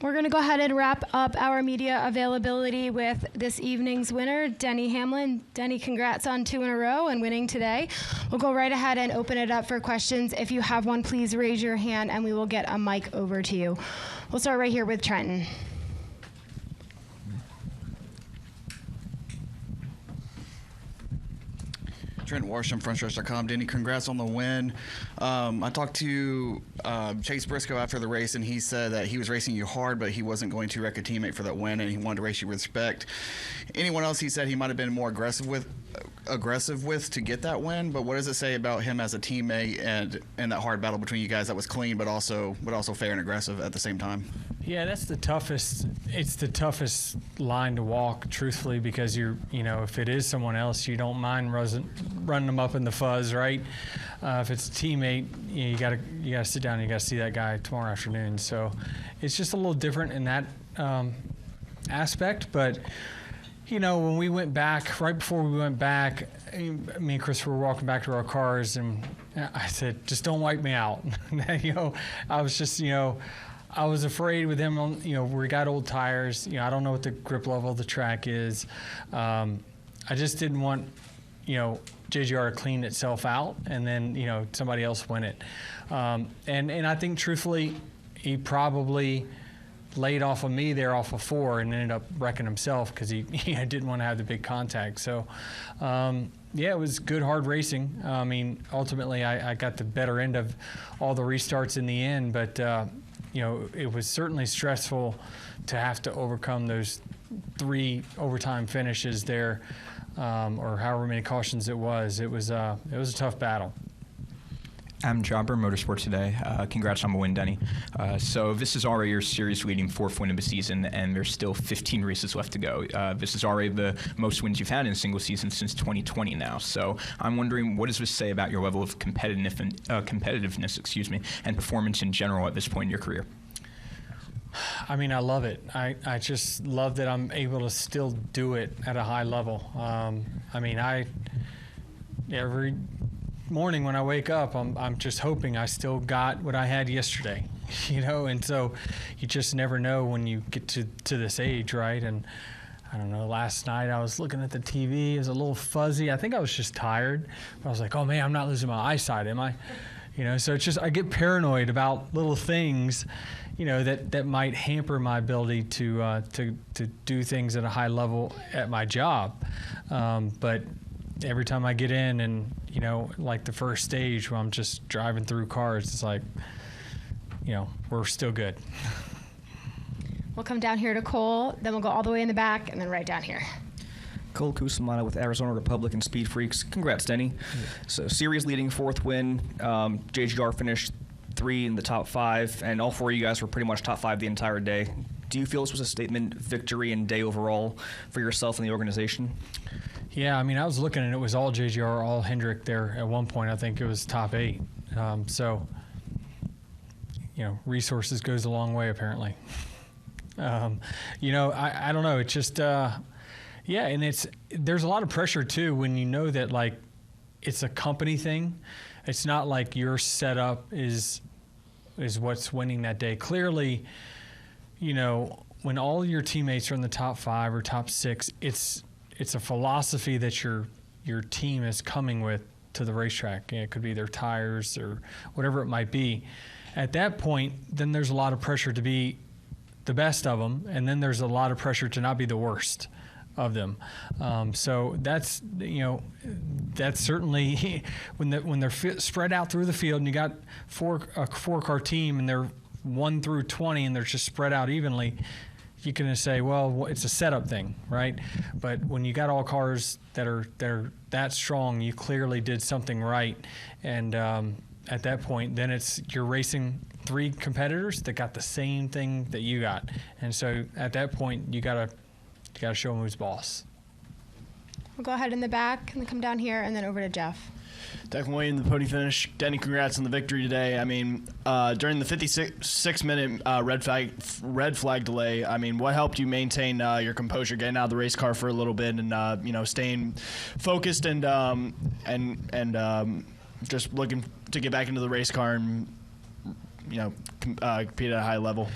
We're going to go ahead and wrap up our media availability with this evening's winner, Denny Hamlin. Denny, congrats on 2 in a row and winning today. We'll go right ahead and open it up for questions. If you have one, please raise your hand and we will get a mic over to you. We'll start right here with Trenton. Trent Warsham, frontstretch.com. Denny, congrats on the win. I talked to Chase Briscoe after the race, and he said that he was racing you hard, but he wasn't going to wreck a teammate for that win, and he wanted to race you with respect. Anyone else, he said he might have been more aggressive with to get that win, but what does it say about him as a teammate and that hard battle between you guys that was clean but also fair and aggressive at the same time? Yeah, that's the toughest. It's the toughest line to walk, truthfully, because if it is someone else, you don't mind running them up in the fuzz, right? If it's a teammate, you gotta sit down and you gotta see that guy tomorrow afternoon. So it's just a little different in that aspect. But when we went back, right before we went back, me and Chris were walking back to our cars, and I said, "Just don't wipe me out." I was just I was afraid with him on, we got old tires. I don't know what the grip level of the track is. I just didn't want, JGR to clean itself out and then, somebody else win it. And I think truthfully, he probably laid off of me there off of 4 and ended up wrecking himself because he didn't want to have the big contact. So, it was good, hard racing. Ultimately, I got the better end of all the restarts in the end, but it was certainly stressful to have to overcome those 3 overtime finishes there, or however many cautions it was. It was a tough battle. I'm Jobber, Motorsport Today. Congrats on the win, Denny. So this is already your series-leading 4th win of the season, and there's still 15 races left to go. This is already the most wins you've had in a single season since 2020 now. So I'm wondering, what does this say about your level of competitiveness, and performance in general at this point in your career? I love it. I just love that I'm able to still do it at a high level. Every morning when I wake up, I'm just hoping I still got what I had yesterday, and so you just never know when you get to this age, right? And I don't know, last night I was looking at the TV, it was a little fuzzy. I think I was just tired. I was like, oh man, I'm not losing my eyesight, am I? So it's just, I get paranoid about little things, that might hamper my ability to do things at a high level at my job. But every time I get in and, like the first stage where I'm just driving through cars, it's like, we're still good. We'll come down here to Cole, then we'll go all the way in the back, and then right down here. Cole Cusimano with Arizona Republican Speed Freaks. Congrats, Denny. Yeah. So series leading 4th win. JGR finished 3 in the top 5, and all 4 of you guys were pretty much top 5 the entire day. Do you feel this was a statement victory and day overall for yourself and the organization? Yeah, I was looking and it was all JGR, all Hendrick there at one point. I think it was top 8. Resources goes a long way apparently. I don't know. It's just, and there's a lot of pressure too when you know that like it's a company thing. It's not like your setup is what's winning that day. Clearly, when all your teammates are in the top 5 or top 6, it's a philosophy that your team is coming with to the racetrack. It could be their tires or whatever it might be. At that point, then there's a lot of pressure to be the best of them, and then there's a lot of pressure to not be the worst of them. So that's certainly when they're spread out through the field, and you got a 4-car team, and they're 1 through 20, and they're just spread out evenly. You can say, well, it's a setup thing, right? But when you got all cars that are that strong, you clearly did something right. And at that point, then you're racing 3 competitors that got the same thing that you got. And so at that point, you gotta show them who's boss. We'll go ahead in the back and then come down here and then over to Jeff. Declan Wade in the podium finish. Denny, congrats on the victory today. During the 56-minute red flag delay, what helped you maintain your composure, getting out of the race car for a little bit, and staying focused and just looking to get back into the race car and compete at a high level?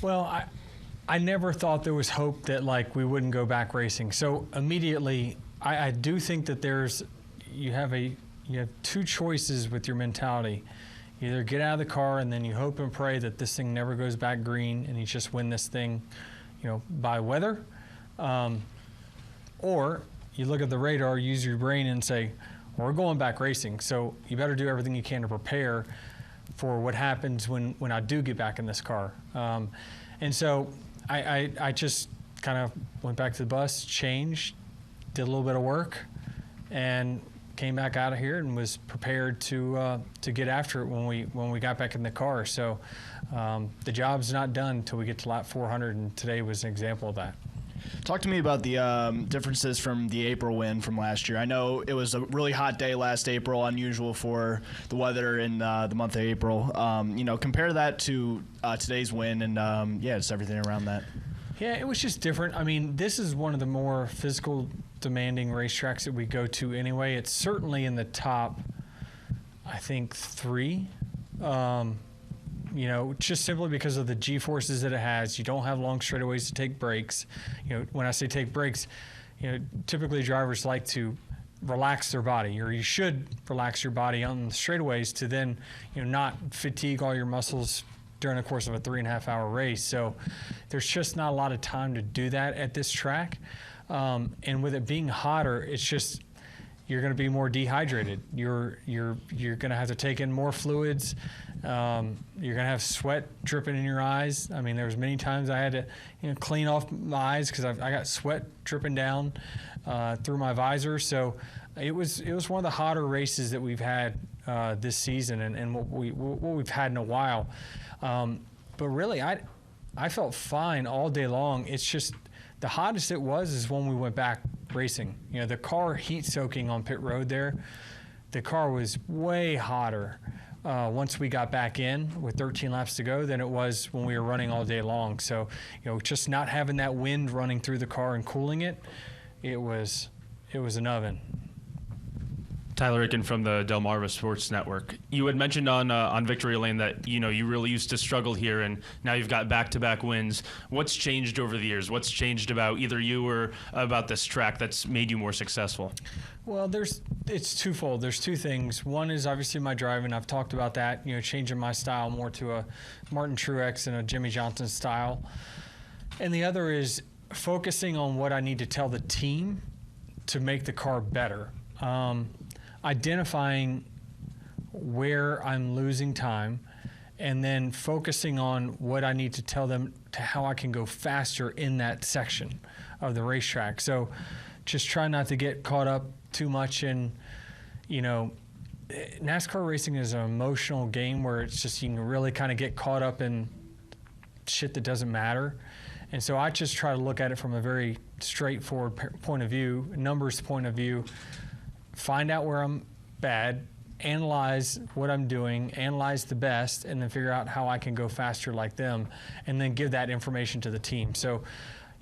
Well, I never thought there was hope that like we wouldn't go back racing. So immediately, I do think that you have two choices with your mentality. Either get out of the car and then you hope and pray that this thing never goes back green and you just win this thing, by weather, or you look at the radar, use your brain and say, we're going back racing. So you better do everything you can to prepare for what happens when I do get back in this car. And so I just kind of went back to the bus, changed, did a little bit of work, and came back out of here and was prepared to get after it when we got back in the car. So the job's not done until we get to lap 400, and today was an example of that. Talk to me about the differences from the April win from last year. I know it was a really hot day last April, unusual for the weather in the month of April. Compare that to today's win and, just everything around that. Yeah, it was just different. I mean, this is one of the more physical demanding racetracks that we go to anyway. It's certainly in the top, I think, 3. Just simply because of the G-forces that it has. You don't have long straightaways to take breaks. When I say take breaks, typically drivers like to relax their body, or you should relax your body on the straightaways to then, not fatigue all your muscles during the course of a 3.5-hour race. So there's just not a lot of time to do that at this track. And with it being hotter, it's just, you're going to be more dehydrated. You're going to have to take in more fluids. You're going to have sweat dripping in your eyes. I mean, there was many times I had to, clean off my eyes because I got sweat dripping down through my visor. So it was one of the hotter races that we've had this season, and what we've had in a while. But really, I felt fine all day long. It's just the hottest it was is when we went back racing. The car heat soaking on pit road there. The car was way hotter once we got back in with 13 laps to go than it was when we were running all day long. So, just not having that wind running through the car and cooling it, it was an oven. Tyler Ricken from the Delmarva Sports Network. You had mentioned on Victory Lane that you really used to struggle here, and now you've got back-to-back wins. What's changed over the years? What's changed about either you or about this track that's made you more successful? Well, it's twofold. There's two things. One is obviously my driving. I've talked about that. Changing my style more to a Martin Truex and a Jimmy Johnson style, and the other is focusing on what I need to tell the team to make the car better. Identifying where I'm losing time and then focusing on what I need to tell them to how I can go faster in that section of the racetrack. So just try not to get caught up too much in, NASCAR racing is an emotional game where it's just you can really kind of get caught up in shit that doesn't matter. And so I just try to look at it from a very straightforward point of view, numbers point of view. Find out where I'm bad, analyze what I'm doing, analyze the best, and then figure out how I can go faster like them, and then give that information to the team. So,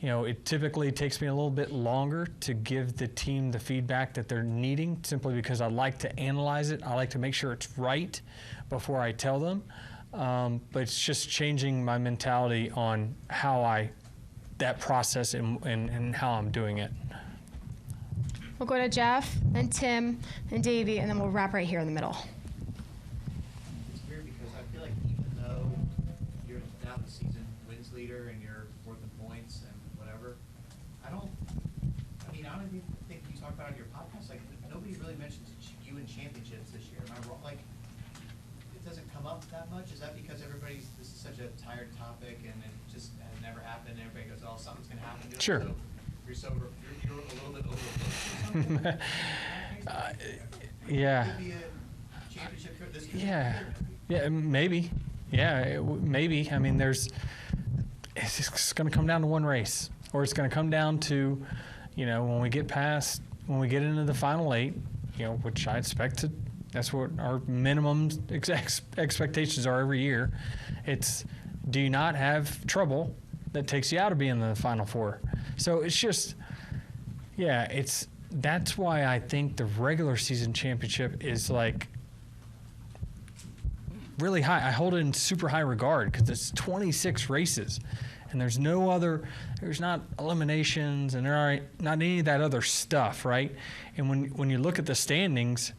it typically takes me a little bit longer to give the team the feedback that they're needing, simply because I like to analyze it. I like to make sure it's right before I tell them. But it's just changing my mentality on that process and how I'm doing it. We'll go to Jeff, then Tim, and Davey, and then we'll wrap right here in the middle. It's weird because I feel like even though you're now the season wins leader and you're fourth in points and whatever, I don't even think you talk about it on your podcast. Like, nobody really mentions you in championships this year. Am I wrong? Like, it doesn't come up that much. Is that because this is such a tired topic and it just has never happened? And everybody goes, oh, something's going to happen to it. Sure. So you're a little bit overlooked or something? Yeah. Could be a championship. This could Yeah. be Yeah, maybe. Yeah, maybe. I mean, it's just going to come down to one race, or it's going to come down to, when we get into the final 8, which I expect to. That's what our minimum expectations are every year. It's, do you not have trouble that takes you out of being in the Final 4? So it's just, that's why I think the regular season championship is like really high. I hold it in super high regard because it's 26 races, and there's not eliminations, and there aren't not any of that other stuff, right? And when you look at the standings,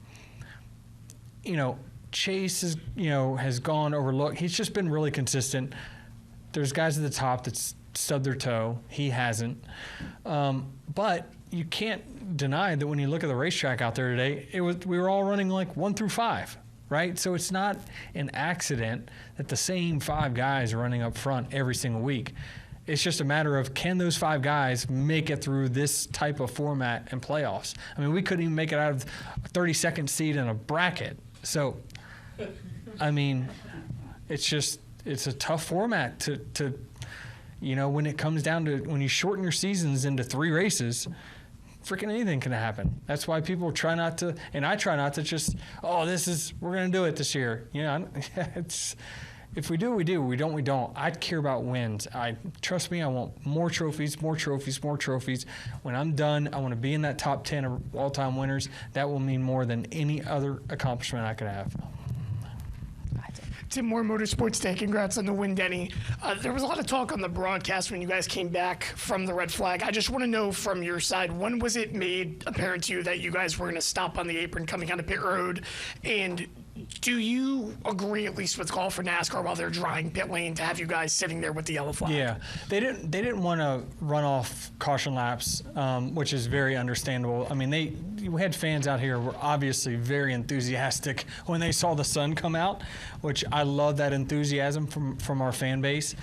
Chase has gone overlooked. He's just been really consistent. There's guys at the top that's stubbed their toe. He hasn't. But you can't deny that when you look at the racetrack out there today, we were all running like 1 through 5, right? So it's not an accident that the same 5 guys are running up front every single week. It's just a matter of, can those 5 guys make it through this type of format and playoffs? I mean, we couldn't even make it out of a 32nd seed in a bracket. So, I mean, it's a tough format to when it comes down to, when you shorten your seasons into 3 races, freaking anything can happen. That's why people try not to, and I try not to just, we're going to do it this year. If we do, we do. We don't, we don't. I care about wins. Trust me, I want more trophies, more trophies, more trophies. When I'm done, I want to be in that top 10 of all-time winners. That will mean more than any other accomplishment I could have. Tim Moore, Motorsports Day. Congrats on the win, Denny. There was a lot of talk on the broadcast when you guys came back from the red flag. I just want to know from your side, when was it made apparent to you that you guys were going to stop on the apron coming out of pit road? And do you agree, at least with Call for NASCAR, while they're drying pit lane, to have you guys sitting there with the yellow flag? Yeah, they didn't want to run off caution laps, which is very understandable. I mean, we had fans out here who were obviously very enthusiastic when they saw the sun come out, which I love that enthusiasm from our fan base.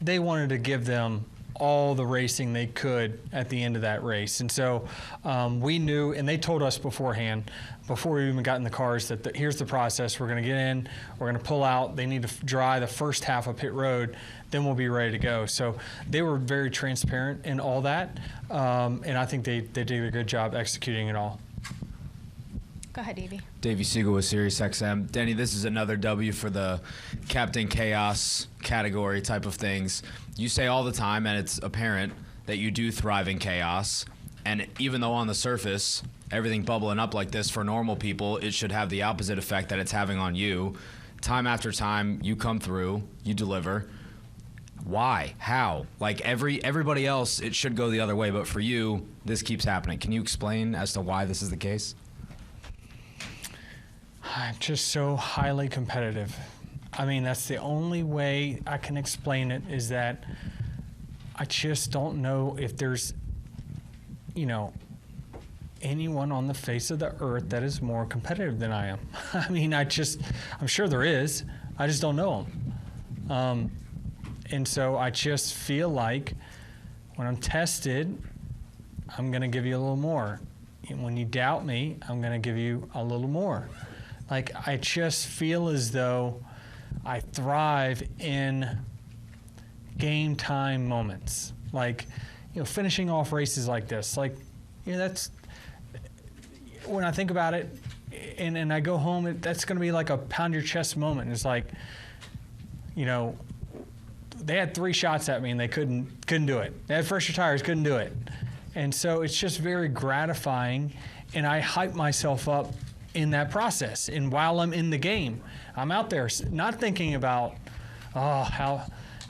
They wanted to give them all the racing they could at the end of that race. And so we knew, and they told us beforehand, before we even got in the cars, that here's the process. We're going to get in, we're going to pull out. They need to dry the first half of pit road, then we'll be ready to go. So they were very transparent in all that, and I think they did a good job executing it all. Go ahead, Davey. Davey Siegel with SiriusXM. Denny, this is another W for the Captain Chaos category type of things. You say all the time, and it's apparent, that you do thrive in chaos. And even though on the surface, everything bubbling up like this for normal people, it should have the opposite effect that it's having on you. Time after time, you come through, you deliver. Why? How? Like everybody else, it should go the other way, but for you, this keeps happening. Can you explain as to why this is the case? I'm just so highly competitive. I mean, that's the only way I can explain it, is that I just don't know if there's, anyone on the face of the earth that is more competitive than I am. I mean, I'm sure there is. I just don't know them. And so I just feel like when I'm tested, I'm going to give you a little more. And when you doubt me, I'm going to give you a little more. Like, I just feel as though I thrive in game time moments. Like, finishing off races like this. Like, that's, when I think about it and I go home, that's going to be like a pound your chest moment. It's like, they had 3 shots at me and they couldn't do it. They had fresher tires, couldn't do it. And so it's just very gratifying, and I hype myself up in that process. And while I'm in the game, I'm out there not thinking about, how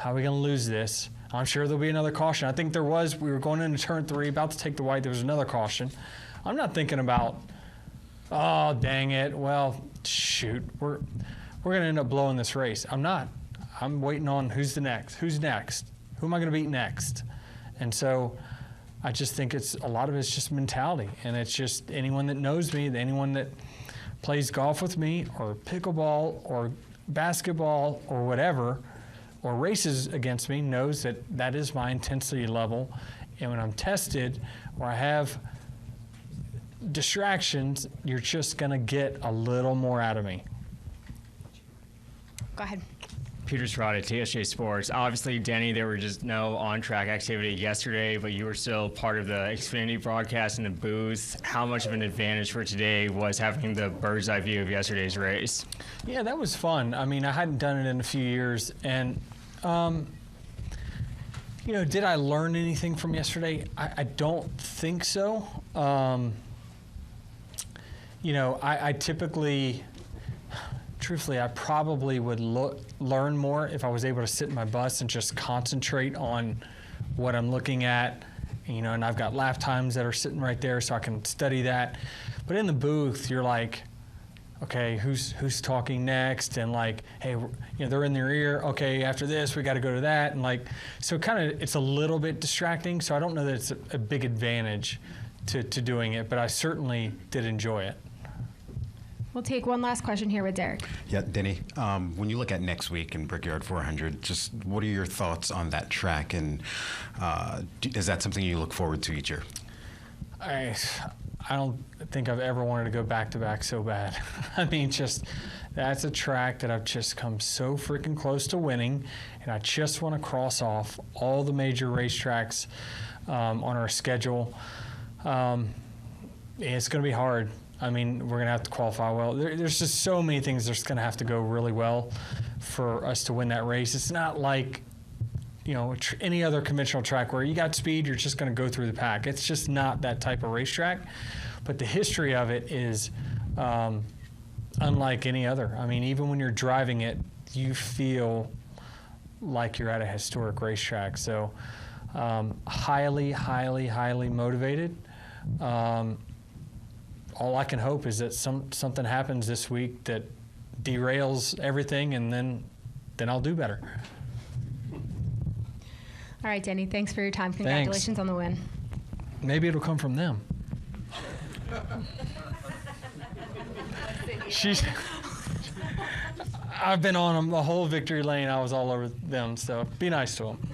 are we going to lose this? I'm sure there'll be another caution. I think there was. We were going into turn 3, about to take the white. There was another caution. I'm not thinking about, oh, dang it. Well, shoot, we're going to end up blowing this race. I'm not. I'm waiting on who's next. Who am I going to beat next? And so I just think a lot of it's just mentality. And it's just anyone that knows me, anyone that plays golf with me or pickleball or basketball or whatever, or races against me, knows that is my intensity level. And when I'm tested or I have distractions, you're just going to get a little more out of me. Go ahead. Peter Strada, TSJ Sports. Obviously, Denny, there were just no on-track activity yesterday, but you were still part of the Xfinity broadcast in the booth. How much of an advantage for today was having the bird's eye view of yesterday's race? Yeah, that was fun. I mean, I hadn't done it in a few years, and did I learn anything from yesterday? I don't think so. I typically truthfully, I probably would learn more if I was able to sit in my bus and just concentrate on what I'm looking at, you know, and I've got lap times that are sitting right there so I can study that. But in the booth, you're like, okay, who's talking next? And like, hey, you know, they're in their ear. Okay, after this, we got to go to that. And like, so kind of, it's a little bit distracting. So I don't know that it's a big advantage to doing it, but I certainly did enjoy it. We'll take one last question here with Derek. Yeah, Denny, when you look at next week in Brickyard 400, just what are your thoughts on that track? And is that something you look forward to each year? I don't think I've ever wanted to go back-to-back so bad. I mean, just that's a track that I've just come so freaking close to winning, and I just want to cross off all the major racetracks on our schedule. It's going to be hard. I mean, we're going to have to qualify well. There's just so many things that's going to have to go really well for us to win that race. It's not like, you know, any other conventional track where you got speed, you're just going to go through the pack. It's just not that type of racetrack. But the history of it is unlike any other. I mean, even when you're driving it, you feel like you're at a historic racetrack. So highly, highly, highly motivated. All I can hope is that something happens this week that derails everything, and then I'll do better. All right, Denny, thanks for your time. Congratulations on the win. Maybe it'll come from them. I've been on them the whole victory lane. I was all over them, so be nice to them.